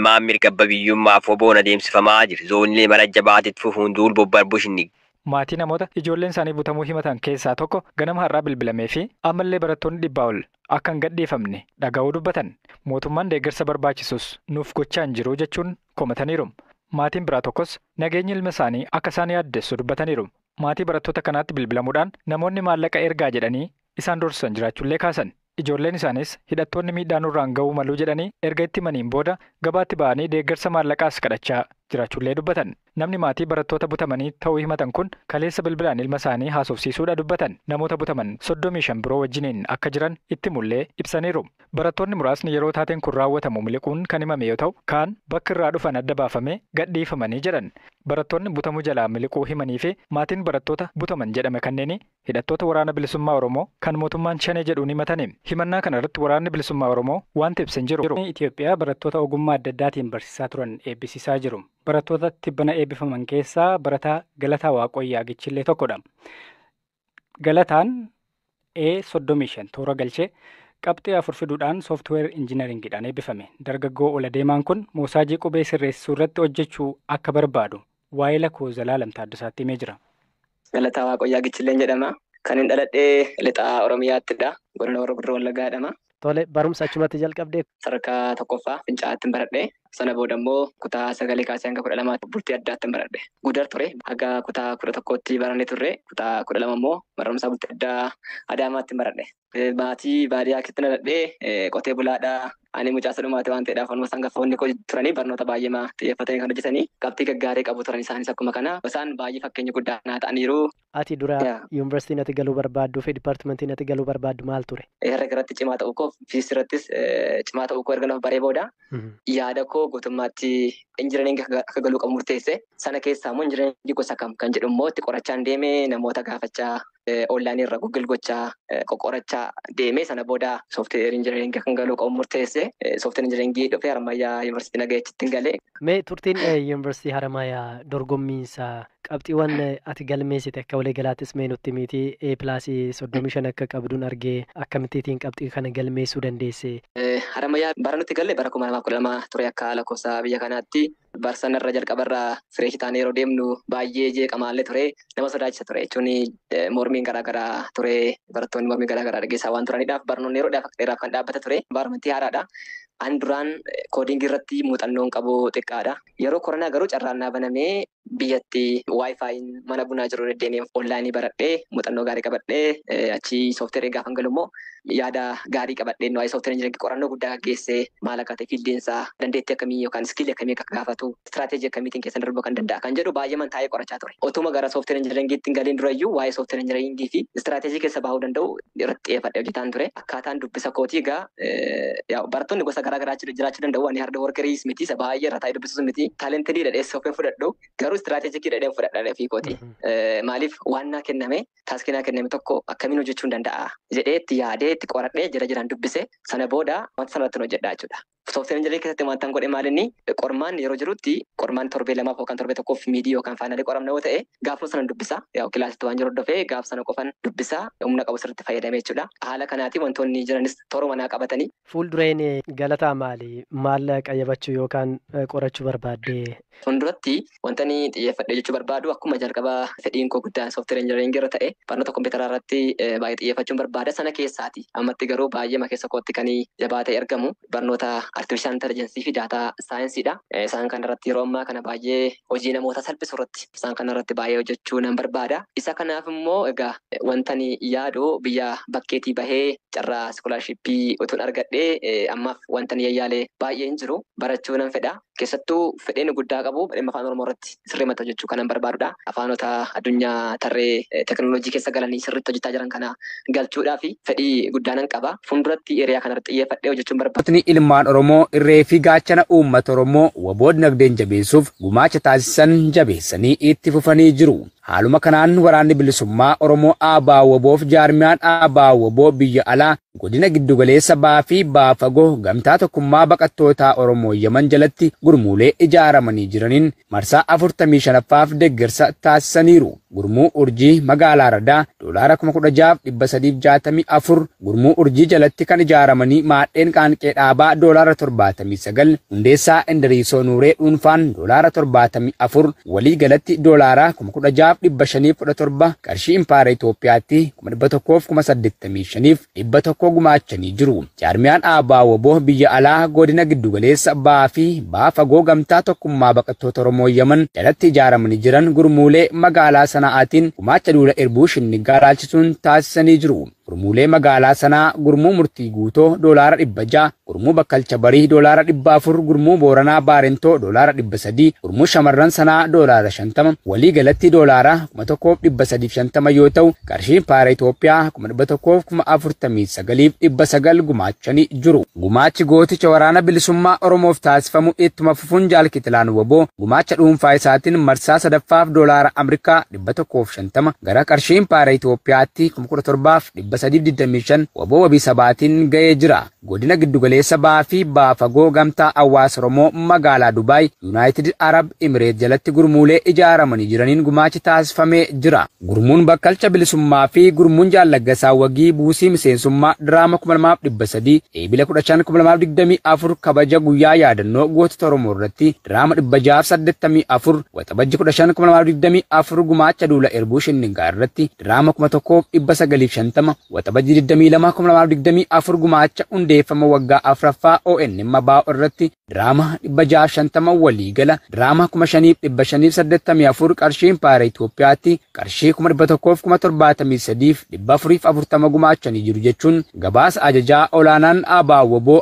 Maamir qabbabiyyummaaf oboon adeemsifamaa jira. Zoonilee mara jabaatitti fufuun duul bobbarbushinni. Maatii namoota ijoolleen isaanii butamuu himatan keessaa tokko ganama har'aa bilbilamee fi ammallee barattoonni 100 ol akka hin gadhiifamne dhaga'uu dubbatan. Mootummaan deeggarsa barbaachisus nuuf gochaa hin jiru jechuun komataniiru. Maatiin biraa tokkos nageenyi ilma isaanii akka isaan yaaddessu dubbataniiru. Maatii barattoota kanaatti bilbilamuudhaan namoonni maallaqa ergaa jedhanii isaan dorsisan jiraachuullee kaasan. Ijoolleen isaanis hidhattoonni miidhaan nurraan ga'uu maluu jedhanii erga itti maniin booda gabaatti ba'anii deeggarsa maallaqaas kadhachaa jiraachuullee dubbatan. Namni maatii barattoota butamanii ta'uu himatan kun kaleessa bilbilaan ilma isaanii haasofsiisuudha dubbatan. Namoota butaman 35 biroo wajjiniin akka jiran itti mullee ibsaniiru. Barattoonni muraasni yeroo taateen kun raawwatamu miliquun kan himame yoo ta'u, kaan bakki irraa dhufan adda baafamee gadhiifamanii jedhan. Barattoonni butamuu jalaa miliquu himanii fi maatiin barattoota butaman jedhame kanneen hidhattoota waraana bilisummaa Oromoo kan mootummaan Shanee jedhuun himatani. Himannaa kana irratti waraanni bilisummaa Oromoo waanta ibsan jiru. Itoophiyaa barattoota ogummaa adda addaatiin barsiisaa turan eebbisiisaa jiru. Barattoota tibbana eebbifaman keessaa barataa Galataa Waaqooyyaa Gichillee tokkodha. Galataan E35 toora galchee qabxii 4 fiduudhaan sooftiweer injiinaringiidhaan eebbifame. Dargaggoo ola deemaan kun moosaajii qubee sirreessuu irratti hojjechuu akka barbaadu waa'ee lakkoo Zalaalam Taaddasaatti himee jira. Galataa Waaqooyyaa Gichilleen jedhama. Kan hin dhaladhee lixaa Oromiyaattidha. Godina Horroo Guduruu Wallaggaadhama. Tole barumsa achumatti jalqabdee sadarkaa tokkoffaa Fincaa'aatti baradhee sana booda immoo kutaa 9 kaasee hanga 12 bultii addaatti baradhe. Gudar ture haga kutaa 11tti barannee turre kutaa 12 immoo barumsa bultii addaa Adaamaatti baradhe. Maatii baadiyyaa keessatti dhaladhee qotee bulaadhaa. Ani mucaa sadhumaati waan ta'eedhaaf almost hangafoonni turanii barnoota baay'ee xiyyeeffatanii kan hojjetanii qabxii gaggaarii qabu turan isaanis akkuma kana isaan baay'ee fakkeenya guddaa naa ta'aniiru. Ati dura yuunivarsiitiin ati galuu barbaaddu fi dipaartimentiin ati galuu barbaaddu maal ture? Herregarratti cimaa ta'uu koo fiizikii irrattis cimaa ta'uu koo erga lafa baree booda yaada koo guutummaatti injinariingii akka galuu qabu murteesse. Sana keessaa immoo injinariingii gosa kam kan jedhu immoo itti qorachaan deemee namoota gaafachaa onlaayinii irra Google gochaa qoqqorachaa deemee sana booda sooftiweer injinariingii kan galuu qabu murteesse. Sooftiweer injinariingii dhufee Harammayyaa yuunivarsiitii nagayeechitti hin galee. Mee turtiin yuunivarsiitii Harammayyaa dorgommiinsa qabxiiwwan ati galmeessite akka waliigalaattis mee nutti miti A+35 akka qabduun argee akkamittiin qabxii kana galmeessuu dandeesse? Harammayyaa bara nuti galle bara 2012 ture akka lakkoofsa biyya kanaatti. Barsan irra jalqabarraa fireeshii taanee yeroo deemnu baay'ee jeeqamaallee ture nama sodaachisa ture jechuun mormiin garaagaraa ture barattoonni mormii garaagaraa dhageessaa waan turaniidhaaf barnoonni yeroo dheeraaf kan dhaabbata ture envaarmentii haaraadha. An duraan koodingii irratti muuxannoon qabu xiqqaadha. Yeroo koronaa garuu carraan naa banamee biyyatti waayifaayiin mana bunaa jiru deddeemee onlaayinii baradhee muuxannoo gaarii qabadhee achi sooftiweerii gaafan galu immoo yaada gaarii qabadhee waa'ee sooftiweer injinariingii qorannoo guddaa gaggeessee maal akka ta'e fiildiinsaa dandeettii akkamii yookaan iskiilii akkamii akka gaafatu istiraateejii akkamiitiin keessa darbuu kan danda'a kan jedhu baay'ee mantaa'ee qorachaa ture. Otuma gara sooftiweer injinariingiitti hin galiin durayyuu waa'ee sooftiweer injinariingii fi istiraateejii keessa bahuu danda'u irratti xiyyeeffadhee hojjetaan ture. Akkaataan dubbisa kootii egaa barattoonni gosa garaagaraa jiraachuu danda'u ani harda workeriis miti isa baay'ee irra taa'ee dubbisuus miti taalentidii dhadheessa ofiin fudhadhu garuu istiraateejikii dhadheen fudhadhaa fi kooti. Maaliif waan naa kenname taaskii naa kenname tokko akkamiin hojjechuu danda'a jedhee itti yaadee itti qoradhee jiraan dubbise sana booda wanta sanarratti hojjedhaa jechuudha. Sooftiweer injinariingii keessatti wantaan godhe maalinni qormaan yeroo jirutti qormaan torbee lamaaf yookaan torbee tokkoof miidii yookaan faayinaalii qoramna yoo ta'e gaafuma sana dubbisa kilaasitti waan jiru dhufee gaaf sana qofan dubbisa humna qabu sirriitti fayyadamee jechuudha. Haala kanaatiin wantoonni jiranis toora manaa qabatanii. Fuuldureen Galataa maali? Maal qayyabachuu yookaan qorachuu barbaadde? Fuulduratti wantani xiyyeeffadhee jechuu barbaadu akkuma jalqabaa fedhiin koo guddaan sooftiweer injinariingii irra ta'e barnoota kompiitaraa irratti baay'ee xiyyeeffachuun barbaada sana keessaati. Ammatti garuu baay'ee keessa kootti kan jabaatee argamu barnoota artificial intelligence fi data saayinsiidha. Isaan kanarratti yeroo ammaa kana baay'ee hojii namoota salphisu irratti isaan kanarratti baay'ee hojjechuu nan barbaada. Isa kanaaf immoo egaa wantani yaadu biyya bakkeetii bahee carraa iskoolaarshippii utuun argadhee ammaaf wantani yayyaalee baay'ee hin jiru barachuu nan fedha. Keessattuu fedhiin guddaa qabu dhimma afaan Oromoo irratti sirriitti hojjechuu kanan barbaadudha. Afaanota addunyaa tarree teekinooloojii keessa galanii sirriitti hojjechaa jiran kana galchuudhaa fi fedhii guddaanan qaba. Fuulduratti hiriyaa kanarratti xiyyeeffadhee hojjechuun barbaada. Ilmaan Oromoo irree fi gaachana uummata Oromoo waboo dinagdeen jabeessuuf gumaacha taasisan jabeessanii itti fufanii jiru. Haaluma kanaan waraanni bilisummaa Oromoo ABO'f jaarmiyaan ABO biyya alaa godina giddugaleessa baa fi baafagoo gamtaa tokkummaa baqattootaa Oromoo Yaman jalatti gurmuulee ijaaramanii jiraniin marsaa 45ffaaf deeggarsa taasisaniiru. gurmuu urjii magaalaa Radaa doolaara 16,364 gurmuu urjii jalatti kan ijaaramanii maadheen qaanqee dhaabaa doolaara 79 hundeessaa Indiriisoo Nuuree dhuunfaan doolaara 74 walii galatti doolaara 16,517 qarshii impaara Itoophiyaatti 185,100 gumaachanii jiru. Jaarmiyaan Aabaa Woboo biyya alaa godina giddugaleessa ba'aa fi ba'aa fagoo gamtaa tokkummaa baqattoota Oromoo Yaman jalatti ijaaramanii jiran gurmuulee magaalaa sanaatiin gumaacha duula irbuu shinnigaa ilaalchisuun taasisanii jiru. Gurmuulee magaalaa sanaa gurmuu murtii guutoo doolaara 600, gurmuu bakkalcha barii doolaara 400, gurmuu booranaa baarentoo doolaara 300, gurmuu shamarran sanaa doolaara 50, walii galatti doolaara 1,350 yoo ta'u, qarshiin impaara Itoophiyaa 1,149,900 gumaachanii jiru. Gumaachi gooticha waraana bilisummaa Oromoof taasifamu ittuma fufuun Jaalkitilaan Woboo gumaacha dhuunfaa isaatiin marsaa sadaffaaf doolaara Ameerikaa 150 gara qarshii impaara Itoophiyaatti 17,325 Woboo wabii sabaatiin ga'ee jira. Godina giddugaleessa ba'aa fi ba'aa fagoo gamtaa hawaasa Oromoo magaalaa Dubaay Yuunaayitid Arab Imireet jalatti gurmuulee ijaaramanii jiraniin gumaachi taasifamee jira. Gurmuun bakkalcha bilisummaa fi gurmuun jaallaggasaa wagii buusii miseensummaa diraama 2,300 eebila 15,2024 kabaja guyyaa yaadannoo gootota Oromoo irratti diraama 684 waxabajji 15,2024 gumaacha duula irbuu shinnigaa irratti diraama 1,950 waxabajji 22,2024 gumaacha hundeeffama waggaa afraffaa ONN baa'oo irratti diraama 650 waliigala diraama 5,584 qarshii impaara Itoophiyaatti qarshii 1,173,440 gumaachanii jiru jechuun gabaasa ajajaa olaanaan Aabaa Woboo